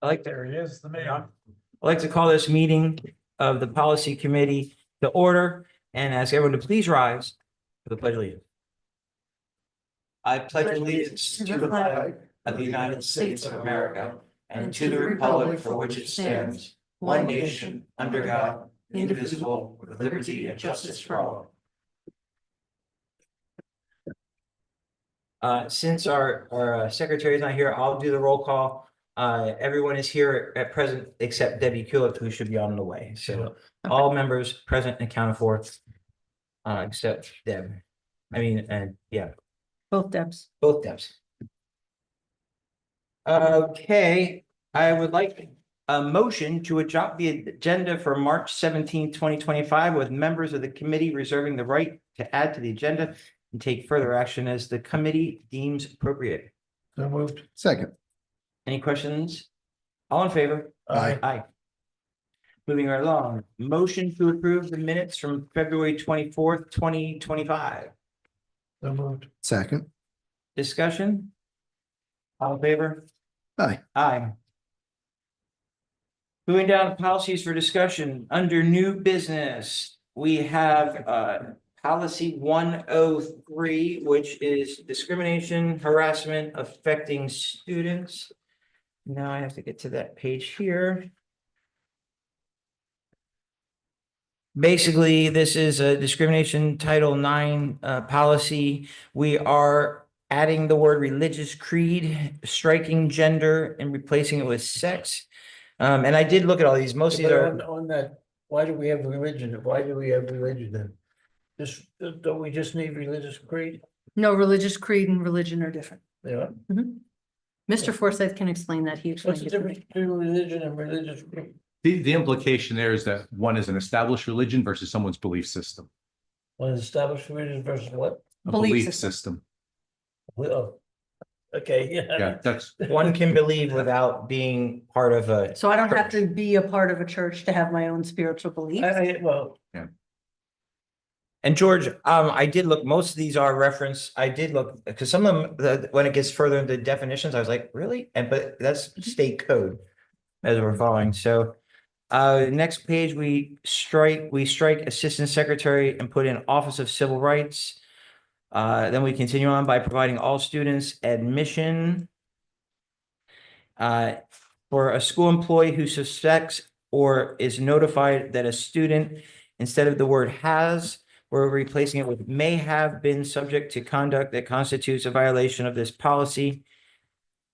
There he is, the man. I'd like to call this meeting of the Policy Committee to order and ask everyone to please rise for the Pledge of Allegiance. I pledge allegiance to the flag of the United States of America and to the republic for which it stands, one nation, under God, indivisible, with liberty and justice for all. Since our secretary is not here, I'll do the roll call. Everyone is here at present except Debbie Kulik, who should be on the way. So all members present and accounted for, except Deb. And yeah. Both Debs. Both Debs. Okay, I would like a motion to adopt the agenda for March 17, 2025, with members of the committee reserving the right to add to the agenda and take further action as the committee deems appropriate. So moved. Second. Any questions? All in favor? Aye. Aye. Moving right along, motion to approve the minutes from February 24th, 2025. So moved. Second. Discussion? All in favor? Aye. Aye. Moving down to policies for discussion, under new business, we have policy 103, which is discrimination, harassment affecting students. Now I have to get to that page here. Basically, this is a discrimination Title IX policy. We are adding the word religious creed, striking gender, and replacing it with sex. And I did look at all these. Most of these are on that. Why do we have religion? Why do we have religion then? Just don't we just need religious creed? No, religious creed and religion are different. Yeah. Mr. Forsyth can explain that. He What's explained the it. to difference me. between religion and religious creed? The implication there is that one is an established religion versus someone's belief system. One is established religion versus what? A Belief belief system. system. Oh, okay, yeah. Yeah, that's one can believe without being part of a. So I don't have to be a part of a church to have my own spiritual beliefs. Well, And George, I did look, most of these are reference, I did look, because some of them, when it gets further into definitions, I was like, really? But that's state code as we're following. So next page, we strike assistant secretary and put in Office of Civil Rights. Then we continue on by providing all students admission for a school employee who suspects or is notified that a student, instead of the word has, we're replacing it with may have been subject to conduct that constitutes a violation of this policy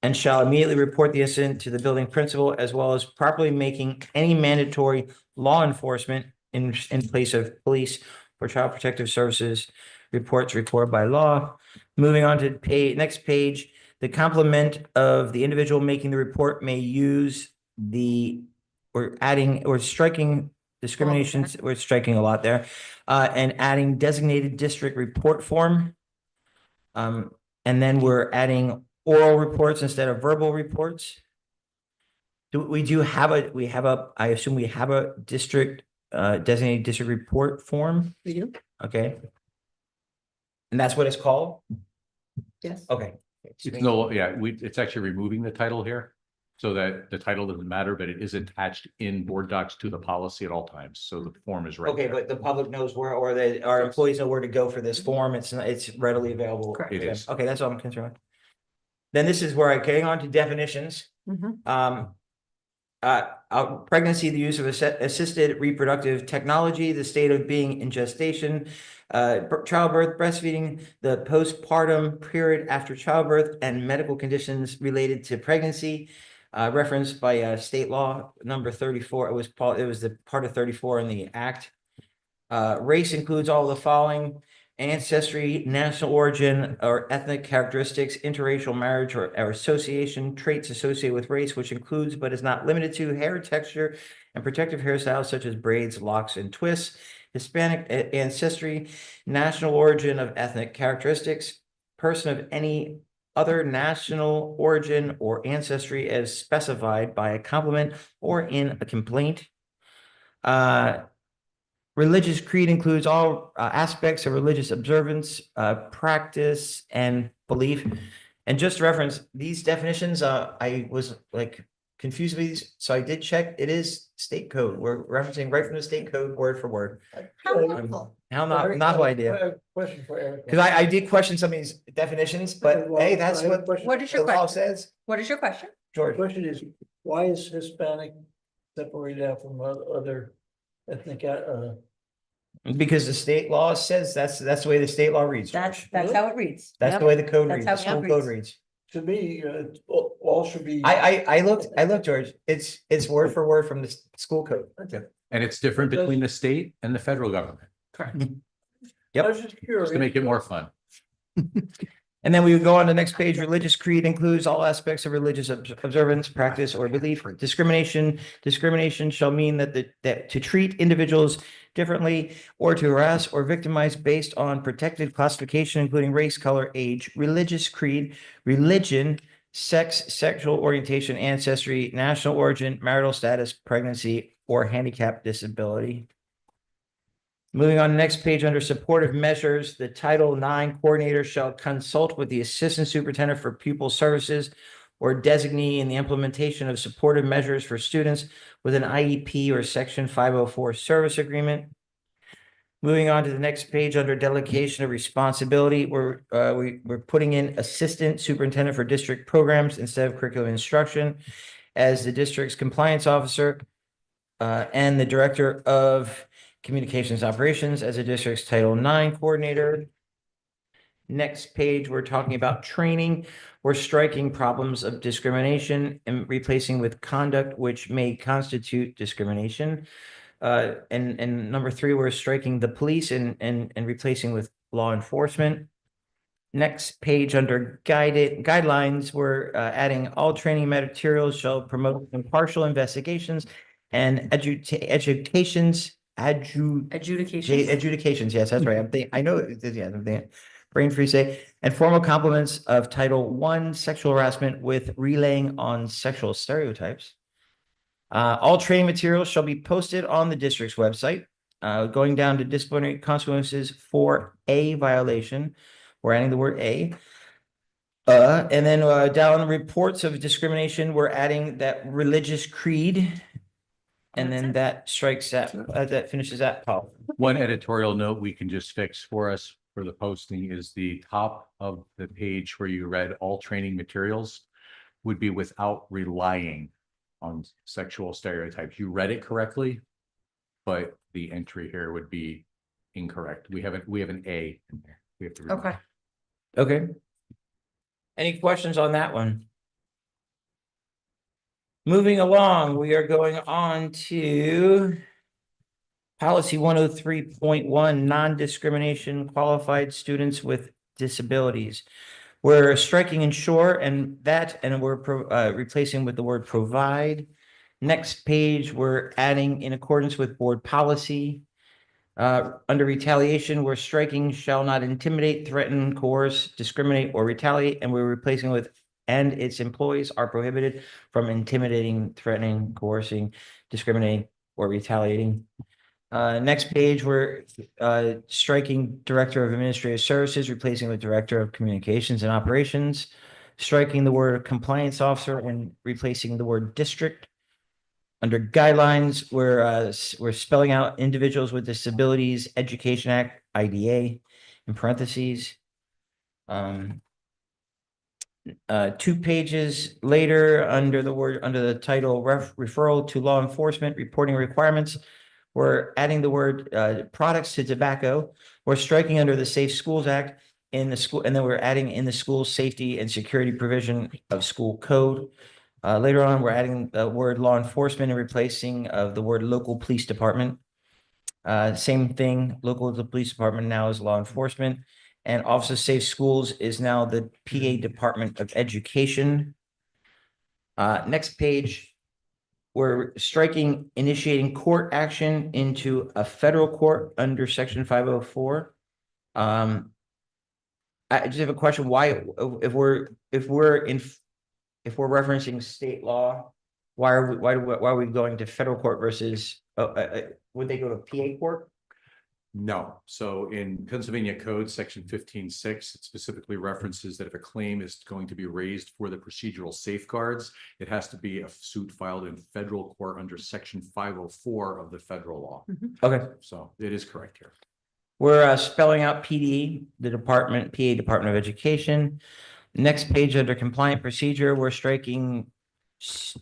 and shall immediately report the incident to the building principal, as well as properly making any mandatory law enforcement in place of police or child protective services reports required by law. Moving on to next page, the complement of the individual making the report may use or striking discriminations, we're striking a lot there, and adding designated district report form. And then we're adding oral reports instead of verbal reports. I assume we have a district, designated district report form. We do? Okay. And that's what it's called? Yes. Okay. it's actually removing the title here. So that the title doesn't matter, but it is attached in board docs to the policy at all times. So the form is right Okay, there. but the public knows where, or our employees know where to go for this form. It's readily available. Correct. It is. Okay, that's all I'm concerned with. Then this is where I'm getting on to definitions. Mhm. Pregnancy, the use of assisted reproductive technology, the state of being in gestation, childbirth, breastfeeding, the postpartum period after childbirth, and medical conditions related to pregnancy, referenced by state law number 34. It was the part of 34 in the act. Race includes all the following: ancestry, national origin or ethnic characteristics, interracial marriage or association, traits associated with race, which includes but is not limited to hair texture and protective hairstyles such as braids, locks, and twists. Hispanic ancestry, national origin of ethnic characteristics, person of any other national origin or ancestry as specified by a complement or in a complaint. Religious creed includes all aspects of religious observance, practice, and belief. And just to reference these definitions, I was like confused me, so I did check, it is state code, we're referencing right from the state code, word for word. How Uh, wonderful. How not, Eric, not who I idea, have a Question for Eric. because I did question some of these definitions, but Well, hey, I that's have a what question. What is the your law question? says, What is your question? The George. question is, why is Hispanic separated out from other ethnic, Because the state law says that's the way the state law reads. George. That's how it reads. That's Yep. the way the code That's reads, how the it school code reads. reads. to me, all should be. I looked, George, it's word for word from the school code. And it's different It does- between the state and the federal government, Correct. Yep. I was just curious. just to make it more fun. And then we would go on to the next page. Religious creed includes all aspects of religious observance, practice, or belief. Discrimination shall mean that to treat individuals differently or to harass or victimize based on protected classification, including race, color, age, religious creed, religion, sex, sexual orientation, ancestry, national origin, marital status, pregnancy, or handicap disability. Moving on, to the next page under supportive measures, the Title IX coordinator shall consult with the Assistant Superintendent for Pupil Services or designee in the implementation of supportive measures for students with an IEP or Section 504 service agreement. Moving on to the next page under delegation of responsibility, we're putting in Assistant Superintendent for District Programs instead of curriculum instruction as the district's compliance officer and the Director of Communications Operations as a district's Title IX coordinator. Next page, we're talking about training. We're striking problems of discrimination and replacing with conduct which may constitute discrimination. And number 3, we're striking the police and replacing with law enforcement. Next page under guidelines, we're adding all training materials shall promote impartial investigations and adjudications, yes, that's right. I know, yeah, I'm thinking, brain freeze say, and formal compliments of Title I sexual harassment with relaying on sexual stereotypes. All training materials shall be posted on the district's website. Going down to disciplinary consequences for a violation, we're adding the word a. And then down reports of discrimination, we're adding that religious creed. And then that strikes that finishes that policy. One editorial note we can just fix for us for the posting is the top of the page where you read all training materials would be without relying on sexual stereotypes. You read it correctly, but the entry here would be incorrect. We have an A in there. We have to. remove. Okay. Okay. Any questions on that one? Moving along, we are going on to policy 103.1, non-discrimination qualified students with disabilities. We're striking ensure and we're replacing with the word provide. Next page, we're adding in accordance with board policy. Under retaliation, we're striking shall not intimidate, threaten, coerce, discriminate, or retaliate, and we're replacing with and its employees are prohibited from intimidating, threatening, coercing, discriminating, or retaliating. Next page, we're striking Director of Administrative Services, replacing with Director of Communications and Operations, striking the word compliance officer and replacing the word district. Under guidelines, we're spelling out Individuals with Disabilities Education Act, IDA, in parentheses. 2 pages later, under the title referral to law enforcement reporting requirements, we're adding the word products to tobacco. We're striking under the Safe Schools Act in the school, and then we're adding in the school safety and security provision of school code. Later on, we're adding the word law enforcement and replacing of the word local police department. Same thing, local police department now is law enforcement. And Office of Safe Schools is now the PA Department of Education. Next page, we're striking initiating court action into a federal court under Section 504. I just have a question, why, if we're referencing state law, why are we going to federal court versus, would they go to PA court? No, so in Pennsylvania Code, section 15.6, it specifically references that if a claim is going to be raised for the procedural safeguards, it has to be a suit filed in federal court under section 504 of the federal law. Okay, So it is correct here. we're spelling out PD, the department, PA Department of Education. Next page under compliant procedure, we're striking she,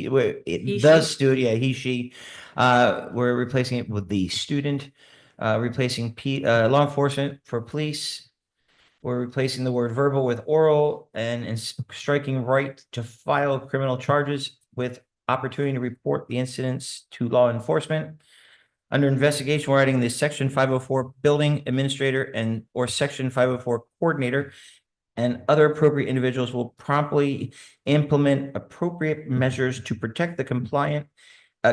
He, the she. student, yeah, he, she. We're replacing it with the student, replacing law enforcement for police. We're replacing the word verbal with oral and striking right to file criminal charges with opportunity to report the incidents to law enforcement. Under investigation, we're adding the section 504 building administrator and or section 504 coordinator and other appropriate individuals will promptly implement appropriate measures to protect the compliant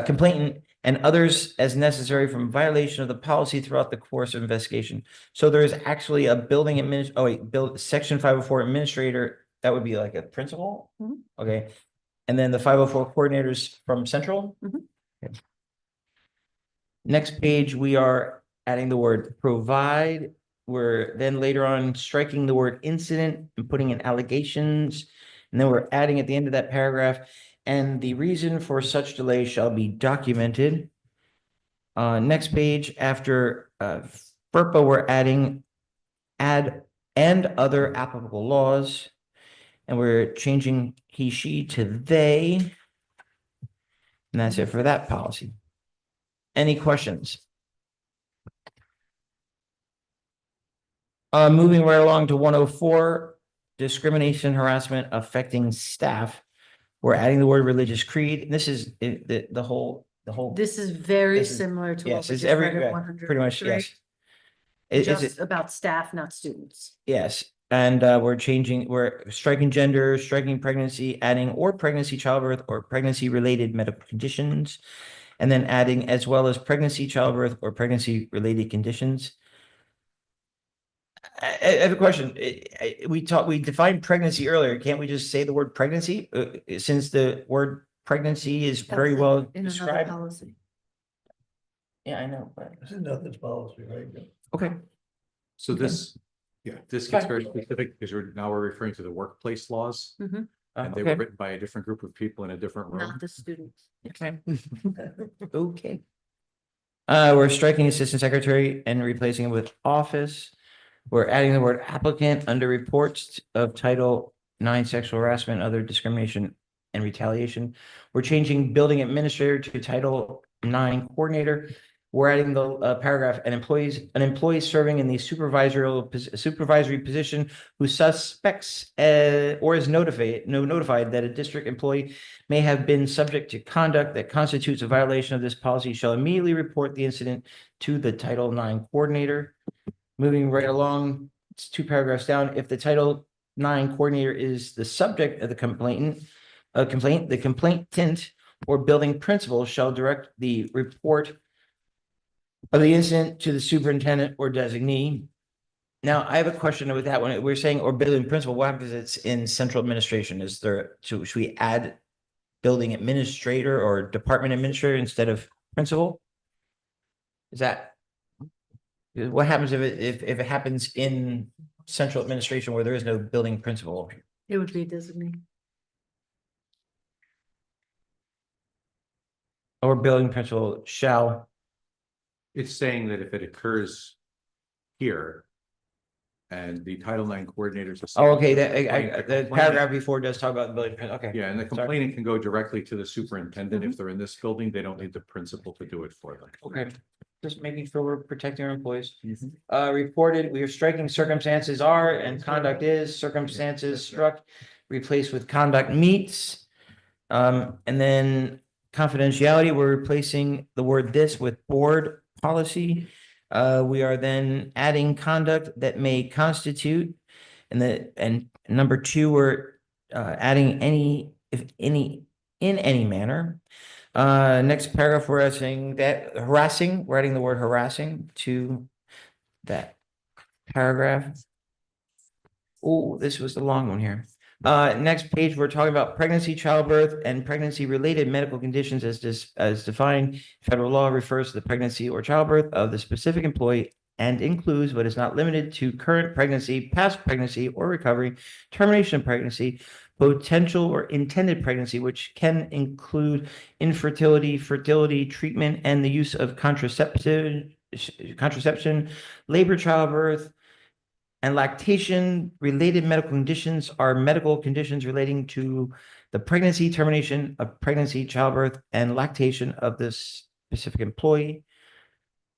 complainant and others as necessary from violation of the policy throughout the course of investigation. So there is actually a building section 504 administrator, that would be like a principal? Mhm. Okay. And then the 504 coordinators from central? Mhm. Okay. Next page, we are adding the word provide. We're then later on striking the word incident and putting in allegations. And then we're adding at the end of that paragraph, and the reason for such delay shall be documented. Next page, after FERPA, we're adding add and other applicable laws. And we're changing he, she to they. And that's it for that policy. Any questions? Moving right along to 104, discrimination, harassment affecting staff. We're adding the word religious creed. This is the whole. This is very This is- similar to what Yes, we it's just every, read at yeah, 103. pretty much, yes. Is it, Just about staff, not students. yes, and we're striking gender, striking pregnancy, adding or pregnancy, childbirth, or pregnancy-related medical conditions. And then adding as well as pregnancy, childbirth, or pregnancy-related conditions. I have a question. We defined pregnancy earlier. Can't we just say the word pregnancy? Since the word pregnancy is very That's well in another described. policy. Yeah, I know, but, This is nothing's policy, right? okay. So Okay. this gets Fine. very specific because we're referring to the workplace laws. And they were Okay, written by a different group of people in a different room. Not the students. okay. Okay. We're striking assistant secretary and replacing it with office. We're adding the word applicant under reports of Title IX sexual harassment, other discrimination and retaliation. We're changing building administrator to Title IX coordinator. We're adding the paragraph, an employee serving in the supervisory position who suspects or is notified that a district employee may have been subject to conduct that constitutes a violation of this policy shall immediately report the incident to the Title IX coordinator. Moving right along, it's 2 paragraphs down. If the Title IX coordinator is the subject of the complaint, the complainant or building principal shall direct the report of the incident to the superintendent or designee. Now, I have a question with that one. We're saying or building principal, what happens if it's in central administration? Should we add building administrator or department administrator instead of principal? Is that? What happens if it happens in central administration where there is no building principal? It would be a designee. Or building principal shall, It's saying that if it occurs here and the Title IX coordinators. okay, Complaint- the paragraph before does talk about the building, okay. Yeah, and the Sorry. complainant can go directly to the superintendent. If they're in this building, they don't need the principal to do it for them. Okay, just making sure we're protecting our employees. Reported, we are striking circumstances are and conduct is, circumstances struck, replaced with conduct meets. And then confidentiality, we're replacing the word this with board policy. We are then adding conduct that may constitute. And number 2, we're adding in any manner. Next paragraph, we're adding we're adding the word harassing to that paragraph. Oh, this was the long one here. Next page, we're talking about pregnancy, childbirth, and pregnancy-related medical conditions as defined. Federal law refers to the pregnancy or childbirth of the specific employee and includes, but is not limited to, current pregnancy, past pregnancy or recovery, termination of pregnancy, potential or intended pregnancy, which can include infertility, fertility, treatment, and the use of contraception, labor, childbirth, and lactation. Related medical conditions are medical conditions relating to the pregnancy, termination of pregnancy, childbirth, and lactation of this specific employee.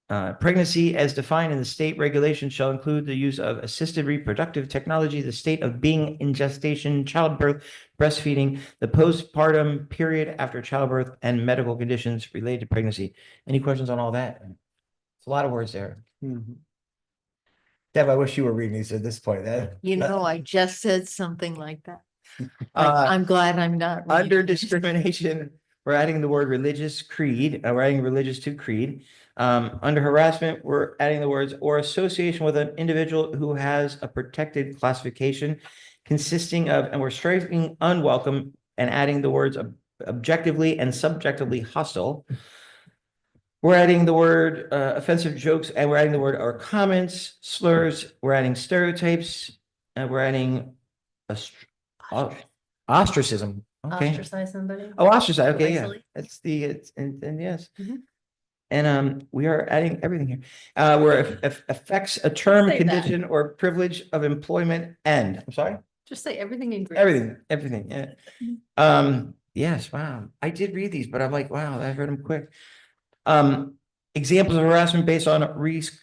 Pregnancy as defined in the state regulation shall include the use of assisted reproductive technology, the state of being in gestation, childbirth, breastfeeding, the postpartum period after childbirth, and medical conditions related to pregnancy. Any questions on all that? It's a lot of words there. Deb, I wish you were reading these at this point. I just said something like that. Uh, I'm glad I'm not. Under reading. discrimination, we're adding the word religious creed, we're adding religious to creed. Under harassment, we're adding the words or association with an individual who has a protected classification consisting of, and we're striking unwelcome and adding the words objectively and subjectively hostile. We're adding the word offensive jokes, and we're adding the word or comments, slurs, we're adding stereotypes, and we're adding ostracism. Okay. Ostracize somebody? Oh, ostracize. Okay, yeah. Isolate. That's and yes. Mhm. And we are adding everything here. Where affects a term, Say that. condition, or privilege of employment end. I'm sorry? Just say everything in green. Everything, yeah. Yes, wow. I did read these, but I'm like, wow, I read them quick. Examples of harassment based on race,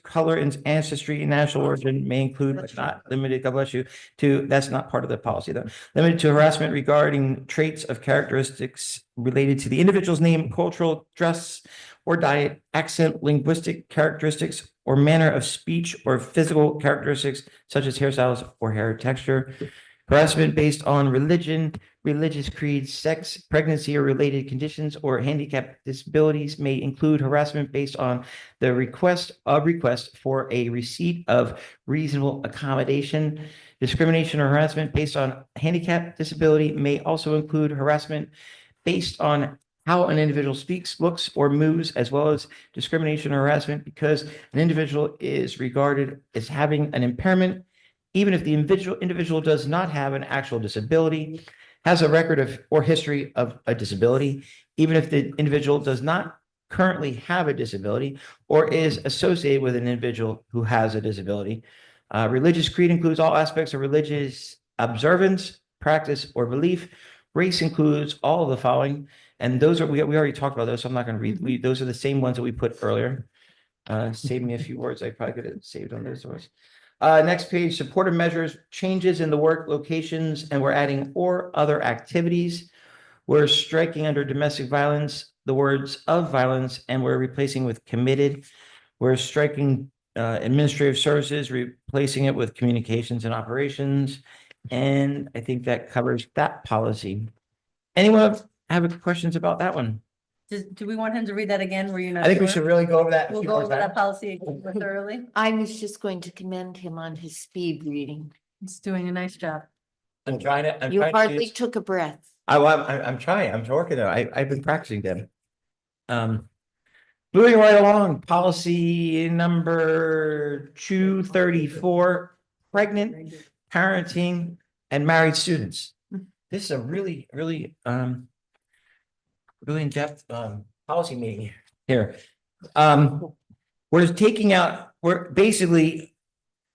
color, and ancestry and national origin may include, but not limited, God bless you, to, that's not part of the policy though, limited to harassment regarding traits of characteristics related to the individual's name, cultural dress or diet, accent, linguistic characteristics, or manner of speech, or physical characteristics such as hairstyles or hair texture. Harassment based on religion, religious creed, sex, pregnancy or related conditions, or handicap disabilities may include harassment based on the request for a receipt of reasonable accommodation. Discrimination or harassment based on handicap disability may also include harassment based on how an individual speaks, looks, or moves, as well as discrimination or harassment because an individual is regarded as having an impairment, even if the individual does not have an actual disability, has a record of or history of a disability, even if the individual does not currently have a disability or is associated with an individual who has a disability. Religious creed includes all aspects of religious observance, practice, or belief. Race includes all of the following, and those are, we already talked about those, so I'm not going to read. Those are the same ones that we put earlier. Save me a few words. I probably could have saved on those words. Next page, supportive measures, changes in the work locations, and we're adding or other activities. We're striking under domestic violence the words of violence, and we're replacing with committed. We're striking administrative services, replacing it with communications and operations. And I think that covers that policy. Anyone have questions about that one? Do we want him to read that again? Were you not? I think we sure? should really go over that. a We'll few go more over that times. policy again thoroughly. I was just going to commend him on his speed reading. He's doing a nice job. I'm trying to. You hardly took a breath. I'm trying. I'm working on it. I've been practicing them. Moving right along, policy number 234, pregnant, parenting, and married students. This is a really in-depth policy meeting here. We're taking out, we're basically,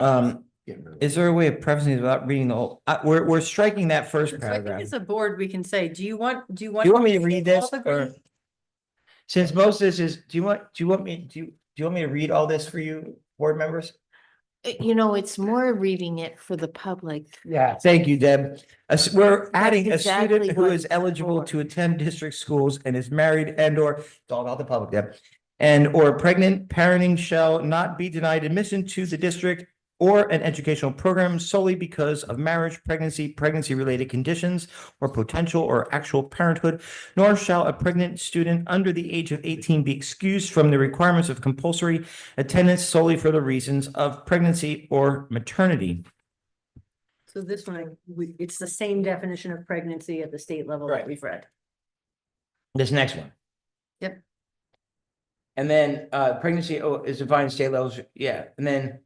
is there a way of prefacing this without reading the whole, we're striking that first So I think paragraph. as a board, we can say, do you want? Do you want me to read this all the or? green- Since most of this is, do you want me to read all this for you, board members? It's more reading it for the public. Yeah. Thank you, Deb. We're adding a exactly student who what is it's eligible for. to attend district schools and is married and or, it's all about the public, Deb. And or pregnant, parenting shall not be denied admission to the district or an educational program solely because of marriage, pregnancy-related conditions, or potential or actual parenthood, nor shall a pregnant student under the age of 18 be excused from the requirements of compulsory attendance solely for the reasons of pregnancy or maternity. So this one, it's the same definition of pregnancy at the state level that Right. we've read. This next one. Yep. And then pregnancy is defined in state levels, yeah, and then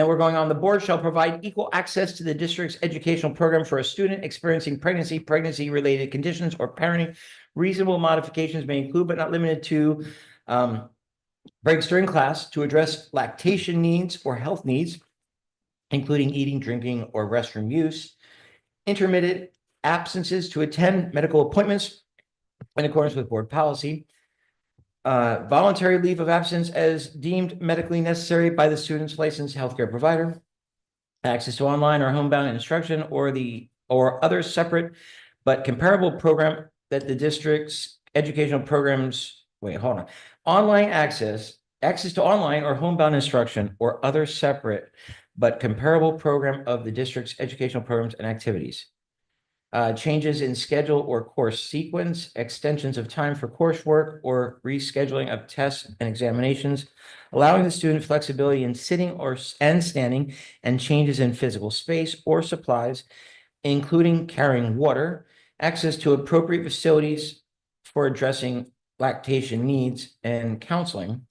we're going on, the board shall provide equal access to the district's educational program for a student experiencing pregnancy, pregnancy-related conditions, or parenting. Reasonable modifications may include but not limited to breaks during class to address lactation needs or health needs, including eating, drinking, or restroom use, intermittent absences to attend medical appointments in accordance with board policy, voluntary leave of absence as deemed medically necessary by the student's licensed healthcare provider, access to online or homebound instruction or other separate but comparable program that the district's educational programs, online access to online or homebound instruction or other separate but comparable program of the district's educational programs and activities. Changes in schedule or course sequence, extensions of time for coursework, or rescheduling of tests and examinations, allowing the student flexibility in sitting and standing, and changes in physical space or supplies, including carrying water, access to appropriate facilities for addressing lactation needs and counseling.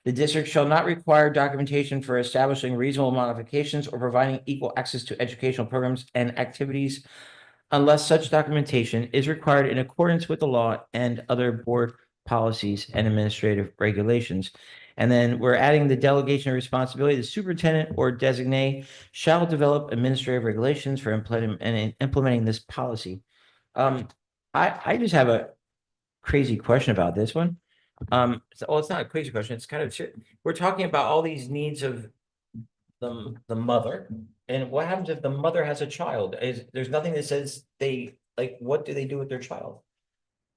The district shall not require documentation for establishing reasonable modifications or providing equal access to educational programs and activities unless such documentation is required in accordance with the law and other board policies and administrative regulations. And then we're adding the delegation of responsibility. The superintendent or designee shall develop administrative regulations for implementing this policy. I just have a crazy question about this one. It's not a crazy question. It's kind of, we're talking about all these needs of the mother, and what happens if the mother has a child? There's nothing that says what do they do with their child?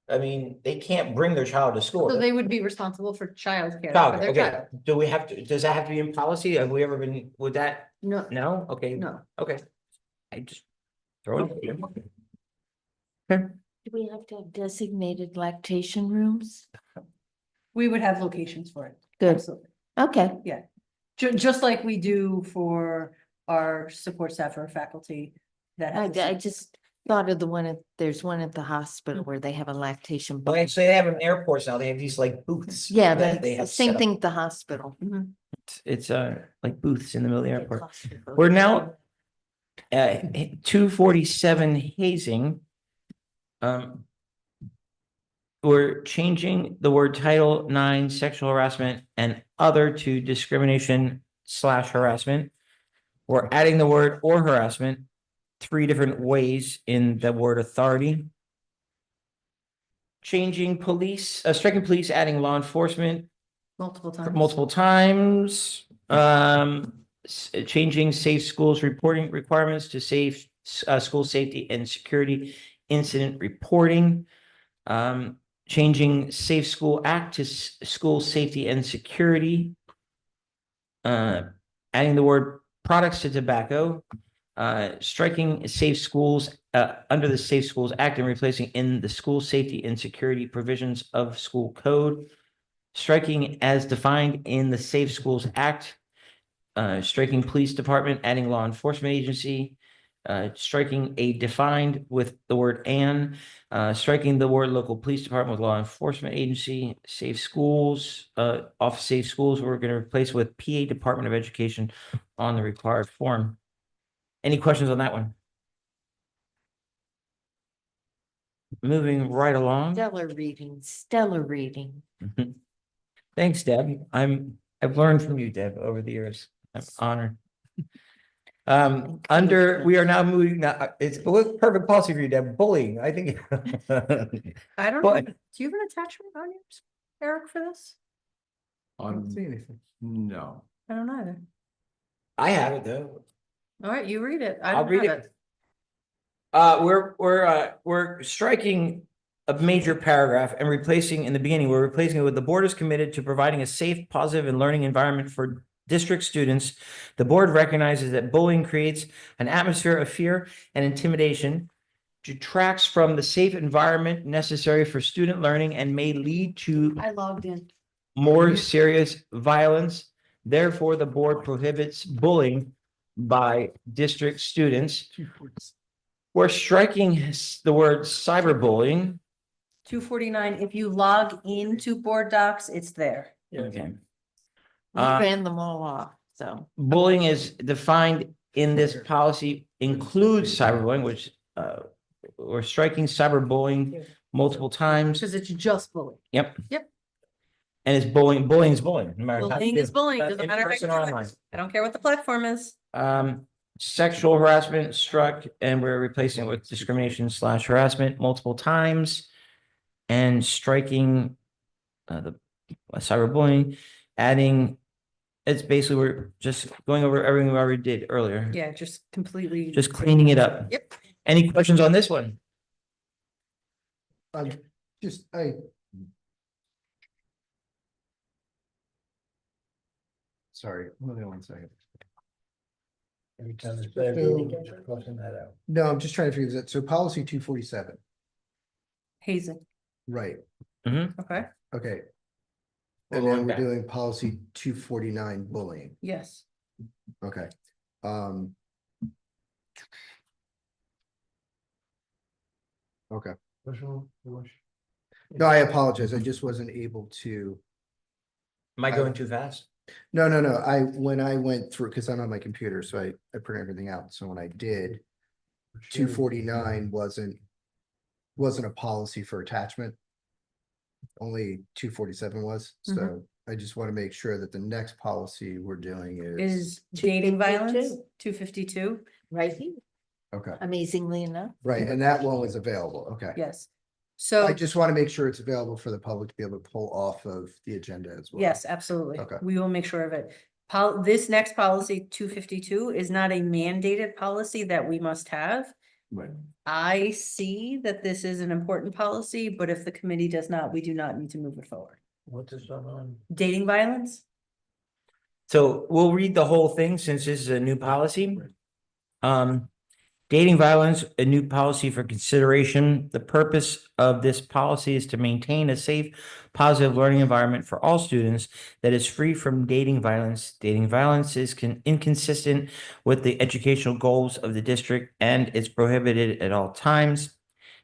I mean, they can't bring their child to school. So they would be responsible for childcare Child, for their okay. child. Does that have to be in policy? Have we ever been, would that, No, no? Okay, no. okay. I just throw it. Do we have to have designated lactation rooms? We would have locations for it. Good. Absolutely. Okay, Just like we do for our support staff or faculty. That I, have to I see- just thought of there's one at the hospital where they have a lactation. Well, booth. actually, they have in airports now, they have these like booths. Yeah, that they that's have the same set up. thing at the hospital. Mhm. It's like booths in the middle of the Get airport. claustrophobic. We're now 247 hazing. We're changing the word Title IX sexual harassment and other to discrimination/harassment. We're adding the word or harassment 3 different ways in the word authority. Striking police, adding law enforcement Multiple times. multiple times. Changing safe schools reporting requirements to safe school safety and security incident reporting. Changing Safe School Act to school safety and security. Adding the word products to tobacco. Striking Safe Schools under the Safe Schools Act and replacing in the school safety and security provisions of school code. Striking as defined in the Safe Schools Act. Striking police department, adding law enforcement agency. Striking a defined with the word and. Striking the word local police department with law enforcement agency. Safe schools, off safe schools, we're going to replace with PA Department of Education on the required form. Any questions on that one? Moving right along. Stellar reading. Thanks, Deb. I've learned from you, Deb, over the years. I'm honored. We are now moving, it's perfect policy for you, Deb, bullying, I think. I don't know. But- Do you have an attachment on yours, Eric, for this? I don't see anything. No. I don't either. I have it though. All right, you read it. I I'll don't read have it. We're striking a major paragraph and replacing in the beginning, we're replacing it with the board is committed to providing a safe, positive and learning environment for district students. The board recognizes that bullying creates an atmosphere of fear and intimidation, detracts from the safe environment necessary for student learning and may lead to I logged in. more serious violence. Therefore, the board prohibits bullying by district students. We're striking the word cyberbullying. 249, if you log into board docs, it's there. Okay. We Uh, ran them all off, so. Bullying is defined in this policy includes cyberbullying, which we're striking cyberbullying multiple times. Because it's just bullying. Yep. Yep. And it's bullying is bullying. No matter how Bullying you is do it. bullying, In doesn't matter how you person do or it. online. I don't care what the platform is. Sexual harassment struck, and we're replacing it with discrimination/harassment multiple times. And striking the cyberbullying, adding, it's basically, we're just going over everything we already did earlier. Yeah, just completely. Just cleaning it up. Yep. Any questions on this one? Just, sorry, hold on 1 second. Every time it's bad, we're crossing that out. No, I'm just trying to figure this out. So policy 247, Hazing, right, okay, okay. We're And going then we're back. doing policy 249 bullying, yes. okay. Okay, Which one? no, I apologize. I just wasn't able to. Am I going too fast? No, when I went through, because I'm on my computer, so I print everything out. So when I did, 249 wasn't a policy for attachment. Only 247 was, so I just want to make sure that the next policy we're doing Is dating violence, 252. 252, Right here, okay, amazingly enough. right, and that one was available, okay. yes. So. I just want to make sure it's available for the public to be able to pull off of the agenda as well. Yes, absolutely. Okay. We will make sure of it. This next policy, 252, is not a mandated policy that we must have. Right. I see that this is an important policy, but if the committee does not, we do not need to move it forward. What's this on? Dating violence? So we'll read the whole thing since this is a new policy. Dating violence, a new policy for consideration. The purpose of this policy is to maintain a safe, positive learning environment for all students that is free from dating violence. Dating violence is inconsistent with the educational goals of the district and is prohibited at all times.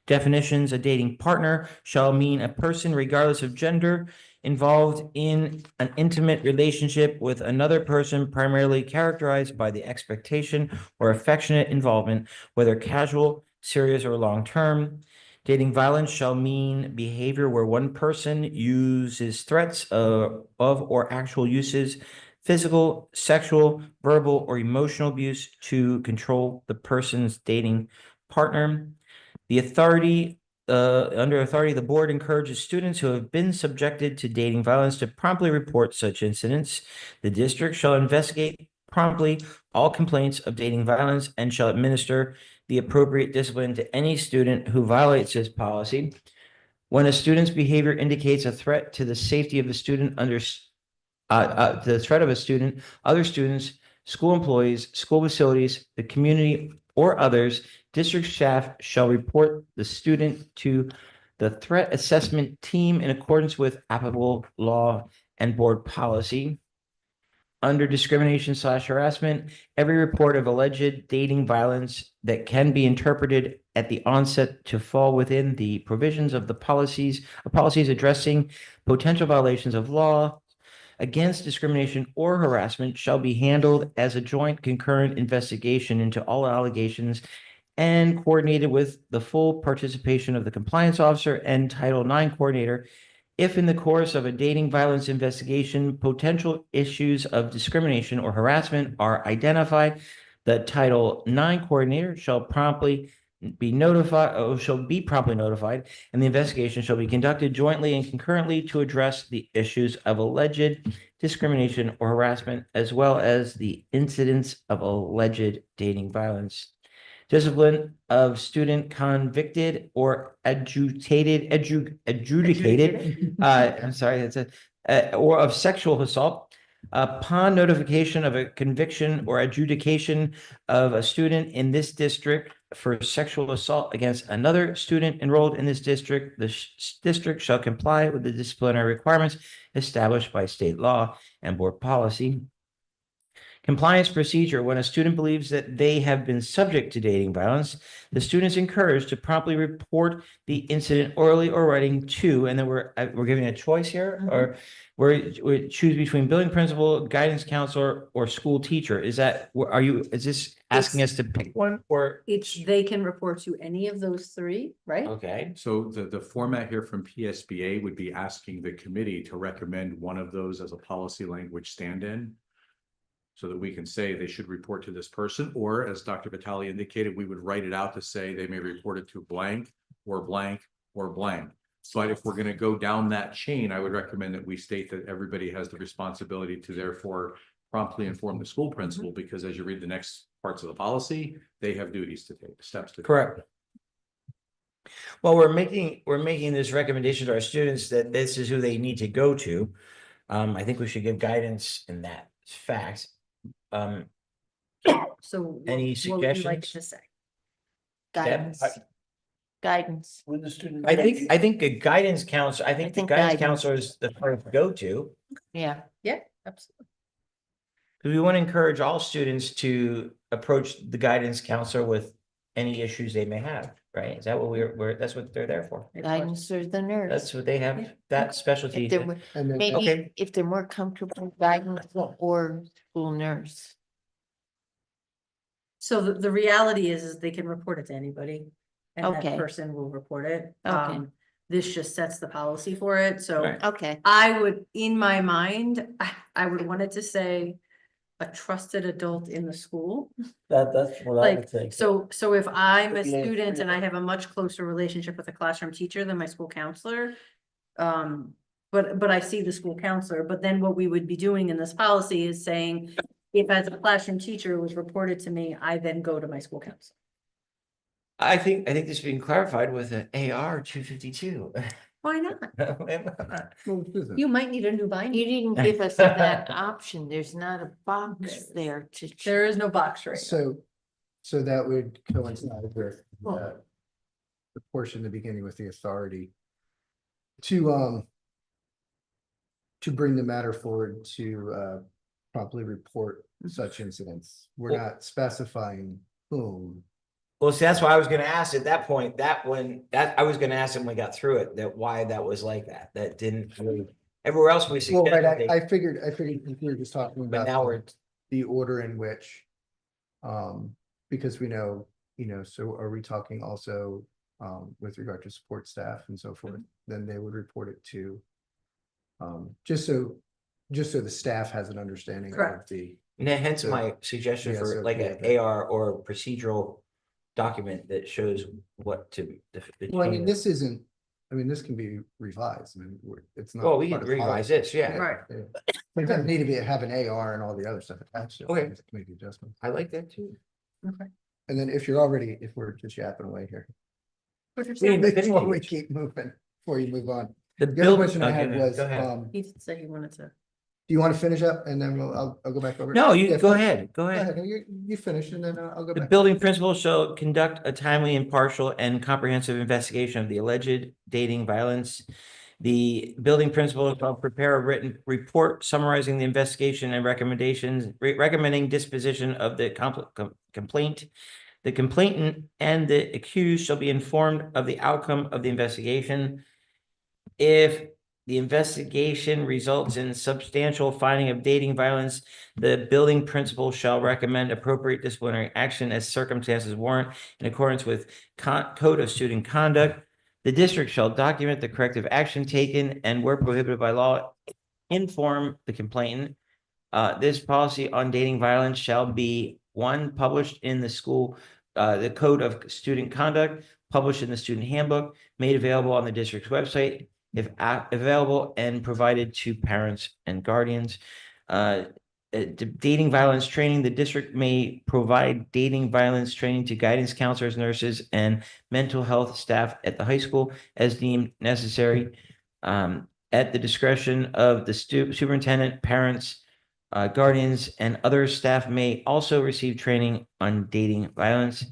Definitions: a dating partner shall mean a person regardless of gender involved in an intimate relationship with another person, primarily characterized by the expectation or affectionate involvement, whether casual, serious, or long-term. Dating violence shall mean behavior where one person uses threats of or actual uses, physical, sexual, verbal, or emotional abuse to control the person's dating partner. The authority, under authority, the board encourages students who have been subjected to dating violence to promptly report such incidents. The district shall investigate promptly all complaints of dating violence and shall administer the appropriate discipline to any student who violates this policy. When a student's behavior indicates a threat to the safety of the student the threat of a student, other students, school employees, school facilities, the community, or others, district staff shall report the student to the threat assessment team in accordance with applicable law and board policy. Under discrimination/harassment, every report of alleged dating violence that can be interpreted at the onset to fall within the provisions of the policies addressing potential violations of law against discrimination or harassment shall be handled as a joint concurrent investigation into all allegations and coordinated with the full participation of the compliance officer and Title IX coordinator. If in the course of a dating violence investigation, potential issues of discrimination or harassment are identified, the Title IX coordinator shall be promptly notified, and the investigation shall be conducted jointly and concurrently to address the issues of alleged discrimination or harassment, as well as the incidents of alleged dating violence. Discipline of student convicted or adjudicated, I'm sorry, that's or of sexual assault. Upon notification of a conviction or adjudication of a student in this district for sexual assault against another student enrolled in this district, the district shall comply with the disciplinary requirements established by state law and board policy. Compliance procedure, when a student believes that they have been subject to dating violence, the student is encouraged to promptly report the incident orally or writing to, and then we're giving a choice here, or we choose between building principal, guidance counselor, or school teacher. Is this asking us to pick one, or? They can report to any of those three, right? Okay, So the format here from PSBA would be asking the committee to recommend one of those as a policy language stand-in. So that we can say they should report to this person, or as Dr. Vitale indicated, we would write it out to say they may report it to blank or blank or blank. But if we're going to go down that chain, I would recommend that we state that everybody has the responsibility to therefore promptly inform the school principal, because as you read the next parts of the policy, they have duties to take, steps to take. correct. Well, we're making this recommendation to our students that this is who they need to go to. I think we should give guidance in that fact. So what Any would you like suggestions? to say? Guidance. Guidance. When the student. I think a guidance counselor, I think the think guidance guidance. counselor is the first go-to. Yeah. Yeah, absolutely. Because we want to encourage all students to approach the guidance counselor with any issues they may have, right? Is that what that's what they're there for? Guidance or the nurse. That's what they have, that specialty. If they're, more- And then, maybe Okay. if they're more comfortable, guidance or school nurse. So the reality is they can report it to anybody. And that Okay. person will report it. Okay. This just sets the policy for it, so Right. Okay, I would, in my mind, I would want it to say a trusted adult in the school. That's what I would think. So if I'm a Yeah. student and I have a much closer relationship with a classroom teacher than my school counselor. But I see the school counselor, but then what we would be doing in this policy is saying, if as a classroom teacher it was reported to me, I then go to my school counselor. I think this being clarified with an AR 252. Why not? well, this isn't. You might need a new binder. you didn't give us that option. There's not a box there to. There is no box right now. So that would coincide with Well- the portion in the beginning with the authority to bring the matter forward to promptly report such incidents. We're Well- not specifying whom. Well, see, that's why I was gonna ask at that point, I was gonna ask him when we got through it, why that was like that. That didn't really, everywhere else we Well, right, suggested. I figured we were just talking But about now we're, the order in which, because we know, so are we talking also, with regard to support staff and so forth, then they would report it to, just so the staff has an understanding of Correct. the, hence So- my suggestion yeah, for so like yeah, an that- AR or procedural document that shows what to. the well, I mean, change. this can be revised, it's not. Well, we part can of revise policy. this, yeah. Right. Yeah. But it doesn't need to have an AR and all the other stuff attached to it. Okay. Just make the adjustment. I like that too. And then if we're just yapping away here. We need to finish Before we it. keep moving, before you move on. The The other build. question I had okay, was, go ahead. He did say he wanted to. do you want to finish up and then I'll go back over? No, you Yeah, go fine. ahead, go Go ahead. ahead, you finish and then I'll go The back. building principal shall conduct a timely, impartial, and comprehensive investigation of the alleged dating violence. The building principal shall prepare a written report summarizing the investigation and recommendations, recommending disposition of the complaint. The complainant and the accused shall be informed of the outcome of the investigation. If the investigation results in substantial finding of dating violence, the building principal shall recommend appropriate disciplinary action as circumstances warrant in accordance with Code of Student Conduct. The district shall document the corrective action taken and where prohibited by law, inform the complainant. This policy on dating violence shall be published in the school, the Code of Student Conduct, published in the student handbook, made available on the district's website, if available, and provided to parents and guardians. Dating violence training, the district may provide dating violence training to guidance counselors, nurses, and mental health staff at the high school as deemed necessary. At the discretion of the superintendent, parents, guardians, and other staff may also receive training on dating violence.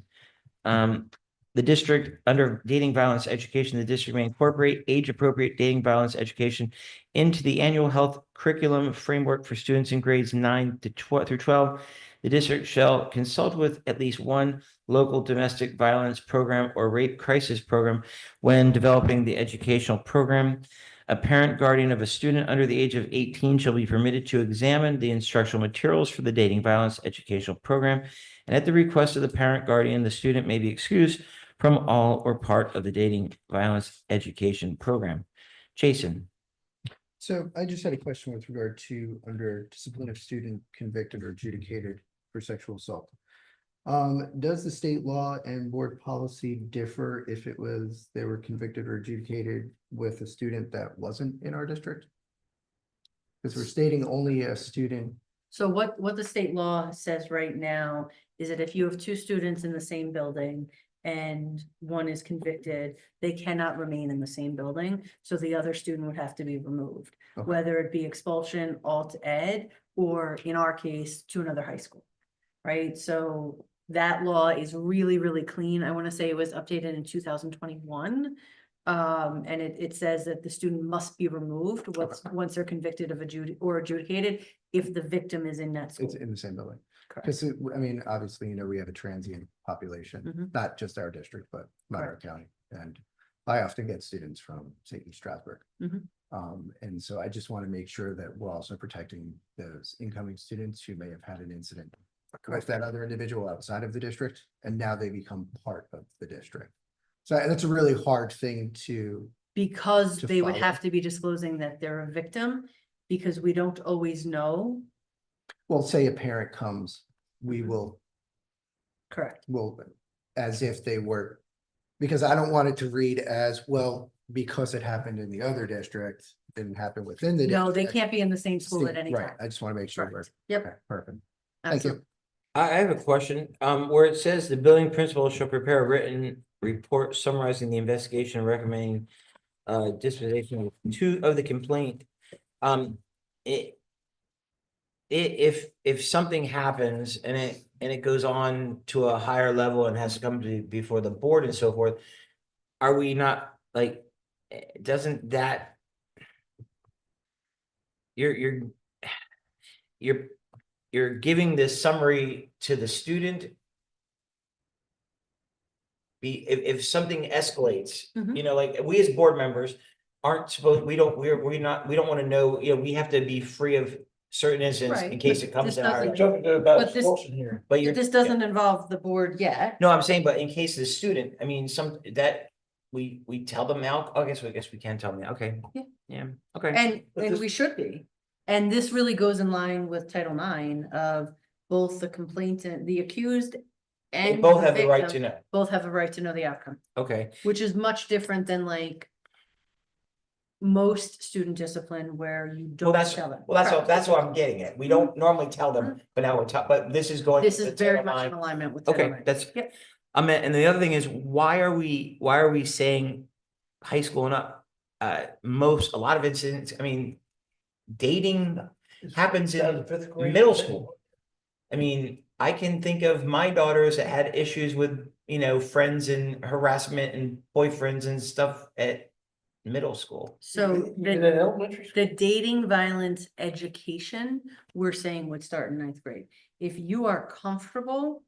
the district, under dating violence education, the district may incorporate age-appropriate dating violence education into the annual health curriculum framework for students in grades 9 to 12 through 12. The district shall consult with at least one local domestic violence program or rape crisis program when developing the educational program. A parent guardian of a student under the age of 18 shall be permitted to examine the instructional materials for the dating violence educational program. And at the request of the parent guardian, the student may be excused from all or part of the dating violence education program. Jason. So I just had a question with regard to under discipline of student convicted or adjudicated for sexual assault. Does the state law and board policy differ if they were convicted or adjudicated with a student that wasn't in our district? Because we're stating only a student. So what the state law says right now is that if you have two students in the same building and one is convicted, they cannot remain in the same building. So the other student would have to be removed, Okay. whether it be expulsion, alt ed, or in our case, to another high school. Right? So that law is really, really clean. I want to say it was updated in 2021. And it says that the student must be removed once they're convicted of adjudicated if the victim is in that school. It's in the same building. Correct. Because I mean, obviously, we have a transient population, Mhm. not just our district, but Monroe County. And I often get students from St. Strasburg. Mhm. And so I just want to make sure that we're also protecting those incoming students who may have had an incident with that other individual outside of the district, and now they become part of the district. So that's a really hard thing to, Because to they would follow. have to be disclosing that they're a victim, because we don't always know. well, say a parent comes, we will Correct. as if they were, because I don't want it to read as, well, because it happened in the other district, didn't happen within the. No, they district. can't be in the same school at any Right, time. I just want to make sure we're. Correct. Yep. Okay, perfect. Thank you. Absolutely. I have a question, where it says the building principal shall prepare a written report summarizing the investigation and recommending disposition of the complaint. If something happens and it goes on to a higher level and has to come before the board and so forth, are we not like, doesn't that you're giving this summary to the student? If something escalates, Mhm. like we as board members aren't supposed, we don't want to know, we have to be free of certain incidents in Right, case but it comes this to doesn't- our. We're talking about But this- expulsion here. But you're, This doesn't involve the board yet. no, I'm saying, but in case of the student, I mean, we tell them now, I guess we can tell them, now. Okay. Yeah. Yeah, okay. But And this- we should be. And this really goes in line with Title IX of both the complainant, the accused They and both have the right to victim, know, both have the right to know the outcome, okay, which is much different than like most student discipline where you well, don't tell them. that's what I'm getting at, we don't normally tell them, but now but this is going. This to is the very Title much IX. in alignment with. Title Okay, IX. that's, Yep. and the other thing is, why are we saying high school and up? A lot of incidents, I mean, dating happens Down in to fifth grade. middle school. I mean, I can think of my daughters that had issues with, friends and harassment and boyfriends and stuff at middle school. So Even the, in elementary school. the dating violence education, we're saying would start in 9th grade. If you are comfortable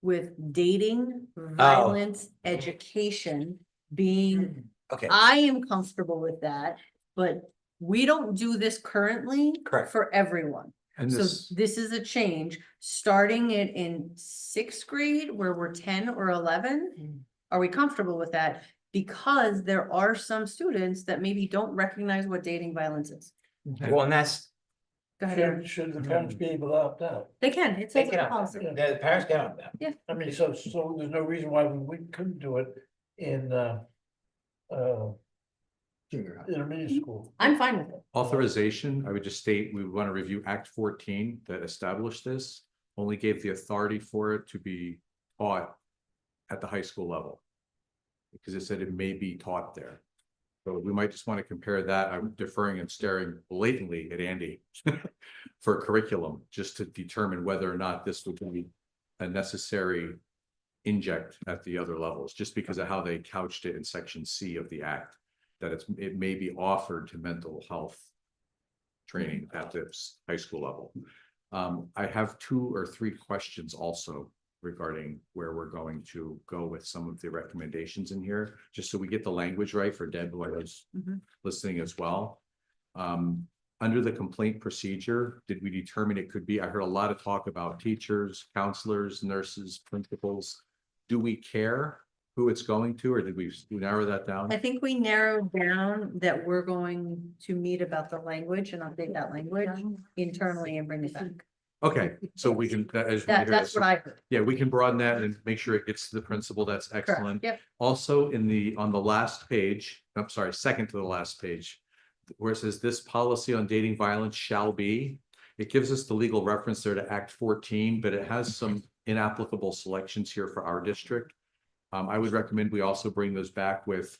with dating violence education being, Okay, I am comfortable with that, but we don't do this currently. Correct. For everyone. And So this, this is a change, starting it in 6th grade where we're 10 or 11. Are we comfortable with that? Because there are some students that maybe don't recognize what dating violence is. well, and that's, Go ahead, Aaron. Should the parents be able to opt out? They can, it they says get in out, policy. the parents get out that. I mean, so there's no reason why we couldn't do it in Junior high. intermediate school. I'm fine with it. authorization, I would just state, we want to review Act 14 that established this, only gave the authority for it to be taught at the high school level. Because it said it may be taught there. So we might just want to compare that. I'm deferring and staring blatantly at Andy for curriculum, just to determine whether or not this would be a necessary inject at the other levels, just because of how they couched it in section C of the act. That it may be offered to mental health training at this high school level. I have 2 or 3 questions also regarding where we're going to go with some of the recommendations in here, just so we get the language right for Deb, who I was listening as well. Under the complaint procedure, did we determine it could be, I heard a lot of talk about teachers, counselors, nurses, principals. Do we care who it's going to, or did we narrow that down? I think we narrowed down that we're going to meet about the language and update that language internally and bring it back. Okay, so we can, That's what I heard. yeah, we can broaden that and make sure it gets to the principal. That's excellent. Yep. Also on the last page, I'm sorry, second to the last page, where it says this policy on dating violence shall be, it gives us the legal reference there to Act 14, but it has some inapplicable selections here for our district. I would recommend we also bring those back with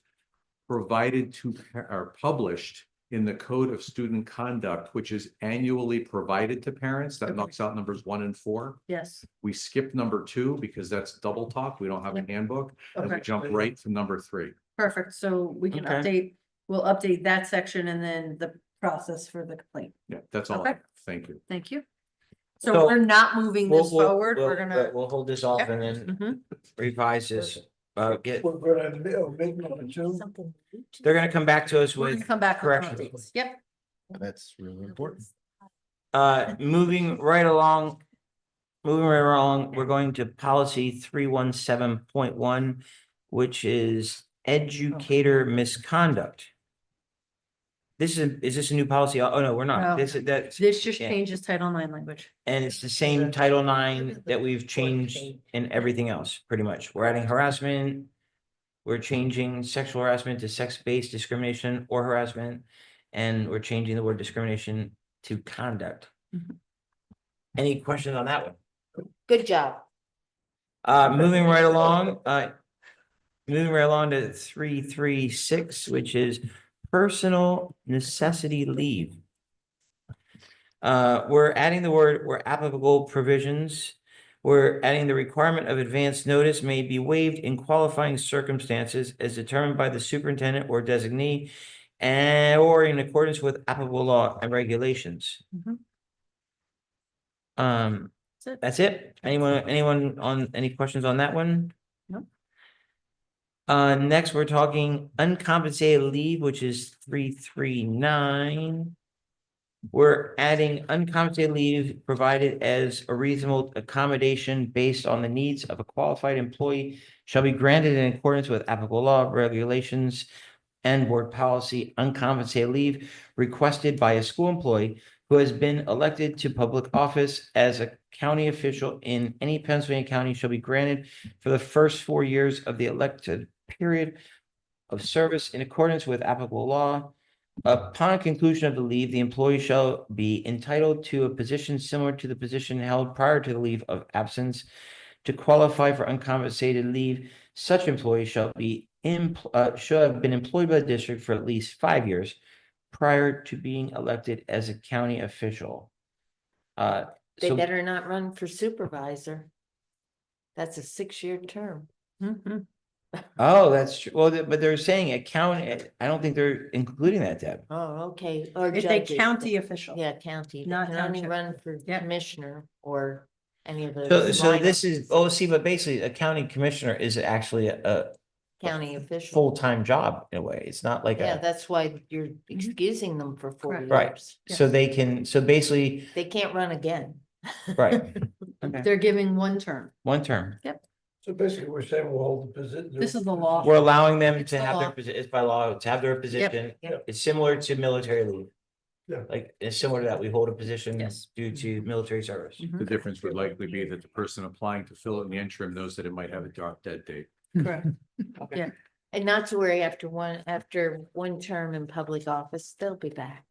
provided to or published in the Code of Student Conduct, which is annually provided to parents. That knocks out numbers 1 and 4. Yes. We skipped number 2 because that's double talk. We don't have a handbook. And we Okay. jump right to number 3. Perfect. So we can Okay. we'll update that section and then the process for the complaint. Yeah, that's all. Okay. Thank you. Thank you. So So we're not moving this forward. We're gonna. We'll hold this off and then Mhm. revise this. Get, We're gonna make number 2. they're gonna come back to us We're gonna with come back with corrections. updates. Yep. That's really important. Moving right along. Moving right along, we're going to policy 317.1, which is educator misconduct. Is this a new policy? Oh, no, we're No. not. This is that, This just Yeah. changes Title IX language. and it's the same Title IX that we've changed in everything else, pretty much. We're adding harassment. We're changing sexual harassment to sex-based discrimination or harassment. And we're changing the word discrimination to conduct. Mhm. Any questions on that one? Good job. Moving right along, to 336, which is personal necessity leave. We're adding the word where applicable provisions. We're adding the requirement of advance notice may be waived in qualifying circumstances as determined by the superintendent or designee and or in accordance with applicable law and regulations. Mhm. That's it. That's it. Anyone on any questions on that one? No. Next, we're talking uncompensated leave, which is 339. We're adding uncompensated leave provided as a reasonable accommodation based on the needs of a qualified employee shall be granted in accordance with applicable law, regulations, and board policy. Uncompensated leave requested by a school employee who has been elected to public office as a county official in any Pennsylvania county shall be granted for the first 4 years of the elected period of service in accordance with applicable law. Upon conclusion of the leave, the employee shall be entitled to a position similar to the position held prior to the leave of absence. To qualify for uncompensated leave, such employee shall have been employed by the district for at least 5 years prior to being elected as a county official. They So better not run for supervisor. That's a 6-year term. Mhm. oh, that's true. Well, but they're saying a county, I don't think they're including that, Deb. Oh, okay. Or It's a judges. county official. Yeah, county. They Not can only township. run for Yeah. commissioner or any of So, those. so minor this is, oh, see, but basically a county commissioner is actually a County official. full-time job in a way. It's not like Yeah, a, that's why you're excusing them for 4 Correct. right. years. So they can, so basically, They can't run again. right, okay, They're giving one term. one term. So basically, we're saying we'll hold the position. This is the law. We're allowing them It's to the have their law. position, it's by law, to have their position. Yep. It's similar to military leave. Yeah. Like, it's similar to that. We hold a position Yes. due to military service. Mhm. The difference would likely be that the person applying to fill it in the interim knows that it might have a drop dead date. Correct. Yeah. And not to worry, after one term in public office, they'll be back.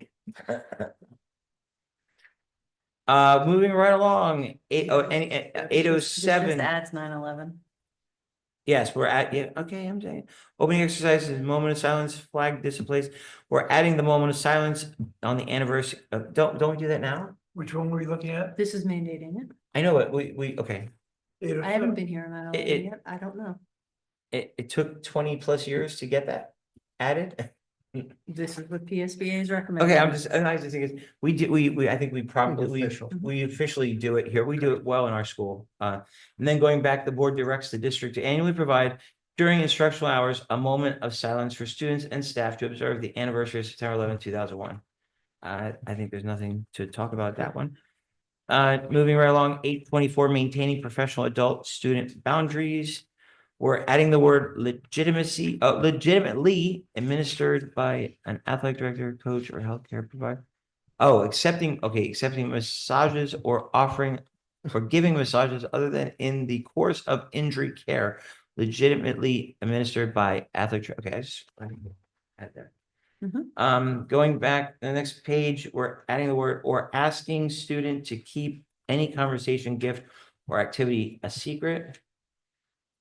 Moving right along, 807. This just adds 9/11. Yes, we're at, yeah, okay, I'm saying, opening exercises, moment of silence, flag displays. We're adding the moment of silence on the anniversary. Don't we do that now? Which one were we looking at? This is mandating it. I know it, we, okay. I haven't been here in that It- yet. I don't know. It took 20+ years to get that added. This is what PSBA is recommending. Okay, and I just think it's, I think we probably, Official. we officially do it here. We do it well in our school. And then going back, the board directs the district to annually provide during instructional hours, a moment of silence for students and staff to observe the anniversary of September 11, 2001. I think there's nothing to talk about that one. Moving right along, 824, maintaining professional adult student boundaries. We're adding the word legitimately administered by an athletic director, coach, or healthcare provider. Oh, accepting massages or offering or giving massages other than in the course of injury care, legitimately administered by athletic. Okay, I just add that. Going back the next page, we're adding the word or asking student to keep any conversation, gift, or activity a secret.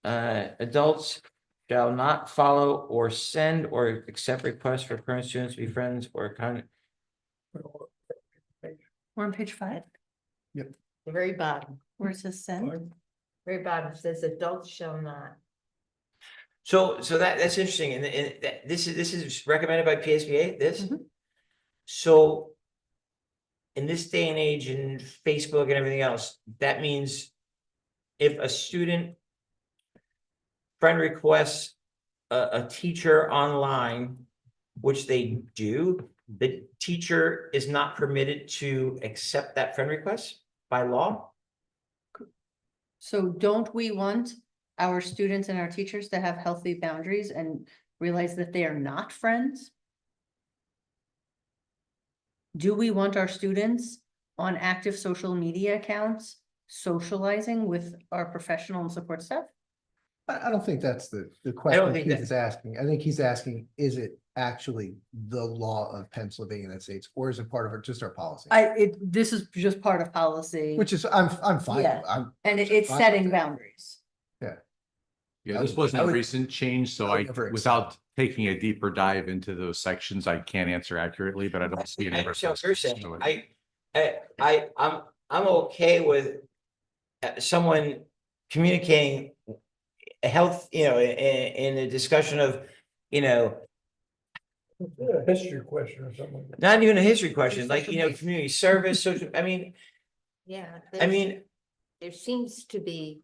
Adults shall not follow or send or accept requests for current students to be friends or We're on page 5, The very bottom, where it says send. very bottom says adults shall not. So that's interesting, and this is recommended by PSBA, this? Mhm. So in this day and age and Facebook and everything else, that means if a student friend requests a teacher online, which they do, the teacher is not permitted to accept that friend request by law? So don't we want our students and our teachers to have healthy boundaries and realize that they are not friends? Do we want our students on active social media accounts socializing with our professional and support staff? I don't think that's the question think Keith that- is asking. I think he's asking, is it actually the law of Pennsylvania and the United States, or is it part of just our policy? This is just part of policy. Which is, I'm fine. Yeah. I'm, And it's fine with setting that. boundaries. Yeah, I this would- wasn't I a would- recent change, so I would I, never without accept. taking a deeper dive into those sections, I can't answer accurately, but I don't see any. I understand what you're saying. resistance to it. I'm okay with someone communicating a health, in a discussion of, A history question or something. not even a history question, like, Social media. community service, social, Yeah. I mean, There seems to be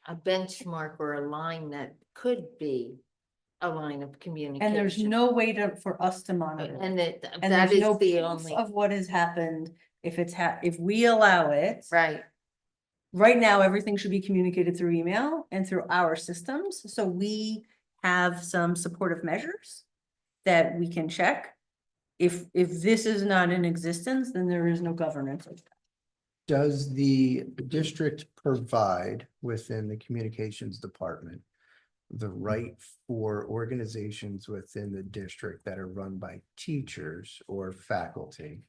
a benchmark or a line that could be a line of communication. And there's no way for us to monitor. And that, And that there's no is the proof only, of what has happened if if we allow it. right, Right now, everything should be communicated through email and through our systems, so we have some supportive measures that we can check. If this is not in existence, then there is no governance. Does the district provide within the communications department the right for organizations within the district that are run by teachers or faculty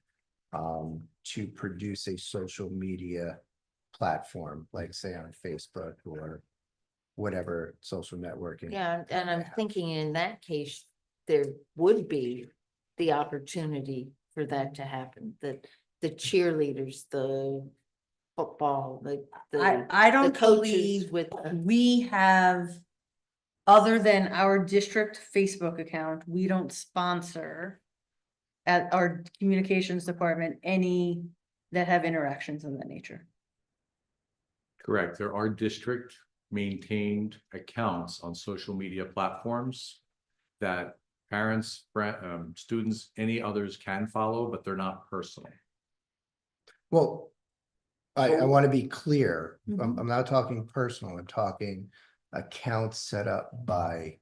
to produce a social media platform, like say on Facebook or whatever social networking? yeah, and I'm thinking in that case, there would be the opportunity for that to happen, that the cheerleaders, the football, I the don't coaches believe with. we have, other than our district Facebook account, we don't sponsor at our communications department any that have interactions of that nature. Correct. There are district maintained accounts on social media platforms that parents, students, any others can follow, but they're not personal. Well, I want to be clear. Mhm. I'm not talking personal. I'm talking accounts set up by,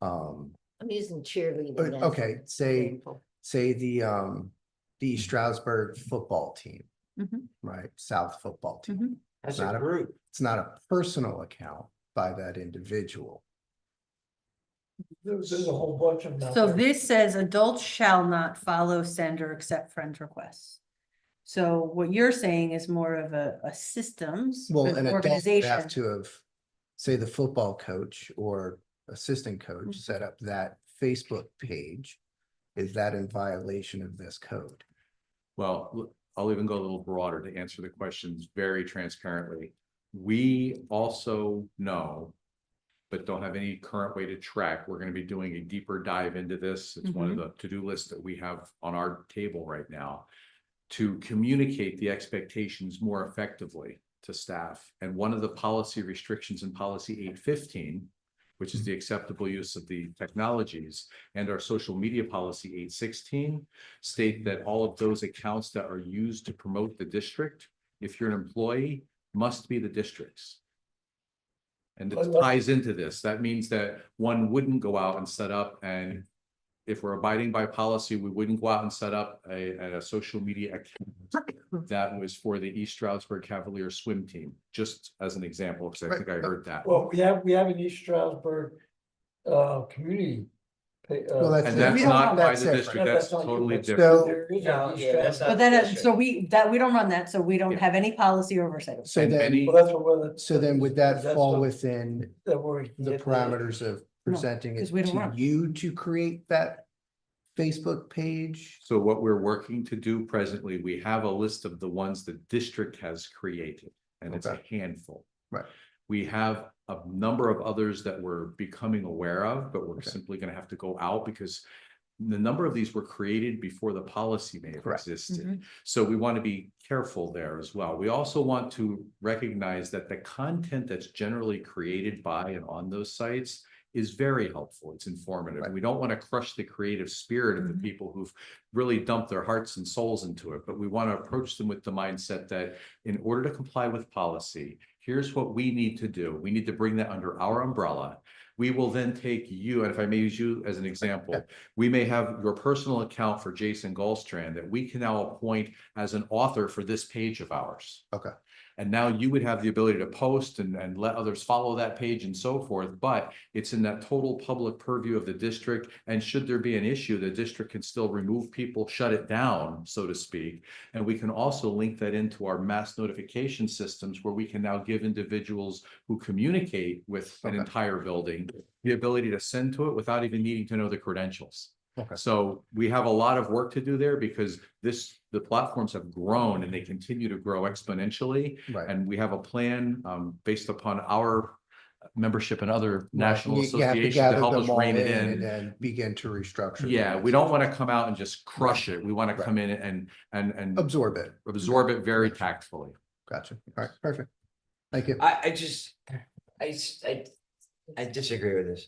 I'm using cheerleading. as okay, an say, example. say the Stroudsburg football team, Mhm. right? South football team. Mhm. as Not a a- group. It's not a personal account by that individual. There's a whole bunch of them out So there. this says adults shall not follow, send, or accept friend requests. So what you're saying is more of a systems, Well, an an adult would have organization. to have, say, the football coach or assistant coach Mhm. set up that Facebook page. Is that in violation of this code? Well, I'll even go a little broader to answer the questions very transparently. We also know, but don't have any current way to track. We're gonna be doing a deeper dive into this. It's one of the to-do lists that we have on our table right now to communicate the expectations more effectively to staff. And one of the policy restrictions in policy 815, which is the acceptable use of the technologies, and our social media policy 816 state that all of those accounts that are used to promote the district, if you're an employee, must be the district's. And it ties into this. That means that one wouldn't go out and set up, and if we're abiding by policy, we wouldn't go out and set up a social media account that was for the East Stroudsburg Cavalier swim team, just as an example, because I think I heard that. Well, we have an East Stroudsburg, community. Well, that's And that's We not don't- by that's the different. district, that's not- totally that's- different. So- there is No, an East yeah, that's Stroudsburg. But then, District. so we don't run that, so we don't Yeah. have any policy oversight. So And then, any- Well, that's what. so then would that that's fall what- within that where we can the get parameters of No, presenting it 'cause we don't to run. you to create that Facebook page? So what we're working to do presently, we have a list of the ones the district has created, and it's a Okay. handful. Right. We have a number of others that we're becoming aware of, but we're Okay. simply gonna have to go out because the number of these were created before the policy may have Correct. existed. So we want to be careful there as well. We also want to recognize that the content that's generally created by and on those sites is very helpful. It's informative. Right. We don't want to crush the creative spirit of the Mhm. people who've really dumped their hearts and souls into it, but we want to approach them with the mindset that in order to comply with policy, here's what we need to do. We need to bring that under our umbrella. We will then take you, and if I may use you as an example, we may have your personal account for Jason Gallstrand that we can now appoint as an author for this page of ours. Okay. And now you would have the ability to post and let others follow that page and so forth, but it's in that total public purview of the district. And should there be an issue, the district can still remove people, shut it down, so to speak. And we can also link that into our mass notification systems where we can now give individuals who communicate with an Okay. entire building the ability to send to it without even needing to know the credentials. Okay. So we have a lot of work to do there because the platforms have grown and they continue to grow exponentially. Right. And we have a plan based upon our membership in other national You have to associations to gather help them us all rein it And in. then begin to restructure. Yeah, them. we don't want to come out and just crush it. We want to Right. come in and Absorb it. absorb it very tactfully. Gotcha. All right, perfect. Thank you. I just, I disagree with this.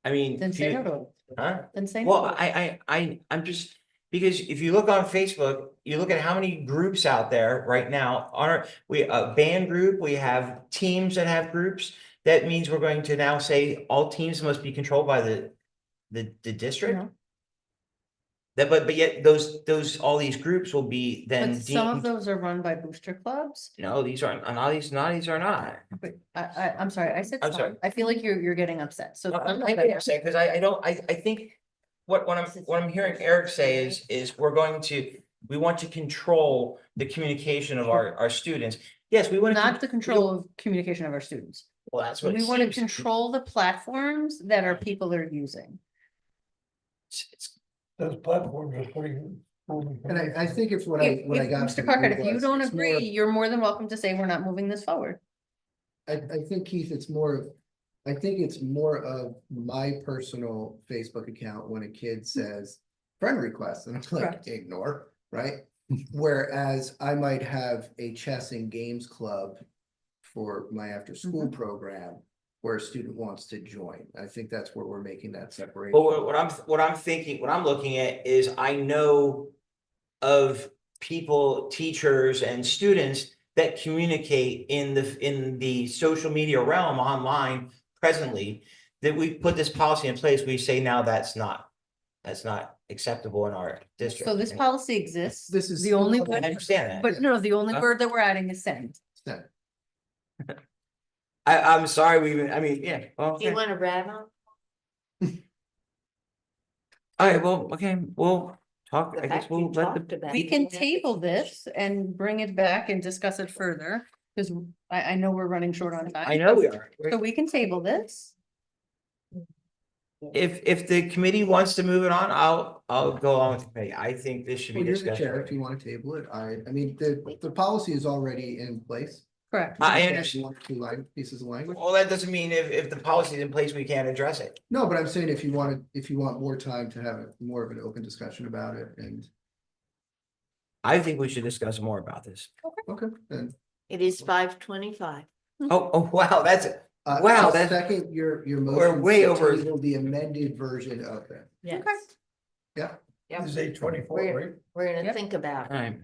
I mean. Then say no to it. Huh? Then say no. Well, to it. I'm just, because if you look on Facebook, you look at how many groups out there right now, a band group, we have teams that have groups. That means we're going to now say all teams must be controlled by the district. No. But yet all these groups will be then But some of deemed, those are run by booster clubs. no, these aren't, these are not. But I'm sorry, I said I'm some. sorry. I feel like you're getting upset, so. I'm not getting upset, because I don't, I think what I'm hearing Eric say is we want to control the communication of our students. Yes, we want to. Not the control of communication of our students. Well, that's what it We want to seems. control the platforms that our people are using. It's- Those platforms are pretty. And I think it's what I If, got. Mr. from Carter, you if you was don't it's more- agree, you're more than welcome to say we're not moving this forward. I think, Keith, it's more, I think it's more of my personal Facebook account when a kid says friend request, and I'm like, Correct. ignore, right? Whereas I might have a chess and games club for my after-school program where a student wants to join. I think that's where we're making that separation. But what I'm thinking, what I'm looking at is I know of people, teachers and students that communicate in the social media realm online presently, that we put this policy in place, we say now that's not acceptable in our district. So this policy exists. This is- The only, I word- understand that. but no, the only Huh? word that we're adding is send. So, I'm sorry, yeah. Well, Do you okay. want to rattle? All right, well, okay, we'll talk, The I guess fact we'll you let talked the, about We it. can table this and bring it back and discuss it further, because I know we're running short on time. I know we are. So we can table this. If the committee wants to move it on, I'll go along with the committee. I think this should be Well, you're the discussed. chair if you want to table it. I mean, the policy is already in place. Correct. I Add understand. one or two pieces of language. Well, that doesn't mean if the policy's in place, we can't address it. No, but I'm saying if you want more time to have more of an open discussion about it and, I think we should discuss more about this. okay, then. It is 5:25. Oh, wow, that's it. Wow, I'll that's- second your we're motion. way to over- table the amended version of that. Yes. Yeah. Yep. It's 8:24, We're, right? we're gonna Yep. think about it. Alright.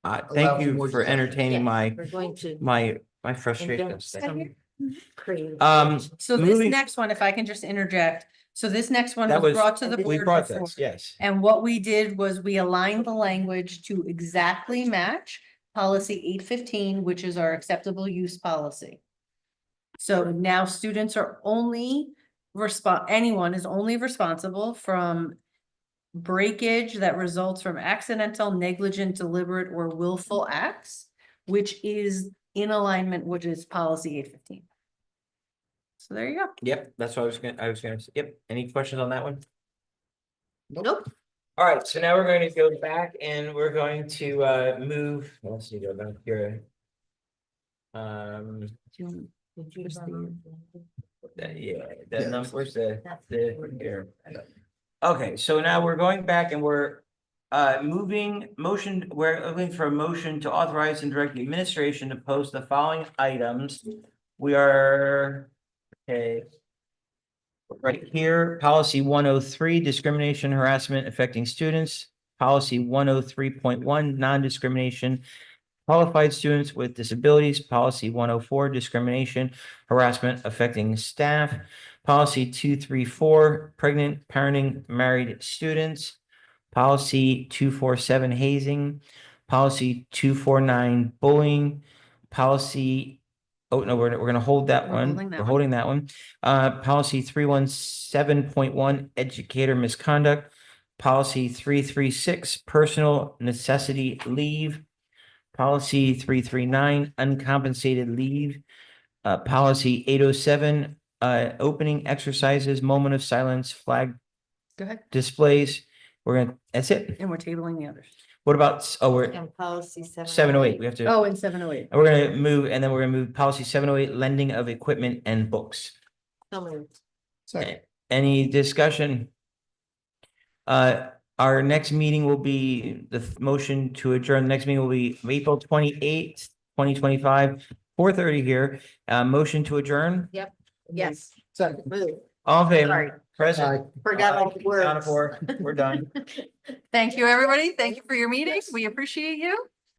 Allow Thank for you more for discussion. entertaining Yes, we're going to my frustration. invent some creative. So this Moving- next one, if I can just interject, so this next one That was was- brought to the We board brought before. this, yes. And what we did was we aligned the language to exactly match policy 815, which is our acceptable use policy. So now students are only anyone is only responsible from breakage that results from accidental, negligent, deliberate, or willful acts, which is in alignment, which is policy 815. So there you go. Yep, that's what I was gonna say. Yep, any questions on that one? Nope. All right, so now we're going to go back and we're going to move, let's see, go back here. Yeah, the Yeah. numbers, the That's here. Okay, so now we're going back and we're we're looking for a motion to authorize and direct the administration to post the following items. We are, okay. Right here, policy 103, discrimination, harassment affecting students, policy 103.1, non-discrimination. Qualified students with disabilities, policy 104, discrimination, harassment affecting staff, policy 234, pregnant, parenting, married students, policy 247, hazing, policy 249, bullying, policy, oh, no, we're gonna hold that We're one. holding that We're one. holding that one. Policy 317.1, educator misconduct, policy 336, personal necessity leave, policy 339, uncompensated leave, policy 807, opening exercises, moment of silence, flag Go ahead. displays. That's it. And we're tabling the others. What about, we're And policy 708, we have to, Oh, and 708. we're gonna move, and then we're gonna move policy 708, lending of equipment and books. So moved. Second. Any discussion? Our next meeting will be, the motion to adjourn, the next meeting will be April 28th, 2025, 4:30 here. Motion to adjourn, Yes. Second. Move. all in favor, Sorry, present. forgot all the Down to words. 4, we're done. Thank you, everybody. Thank you for your meetings. We appreciate you.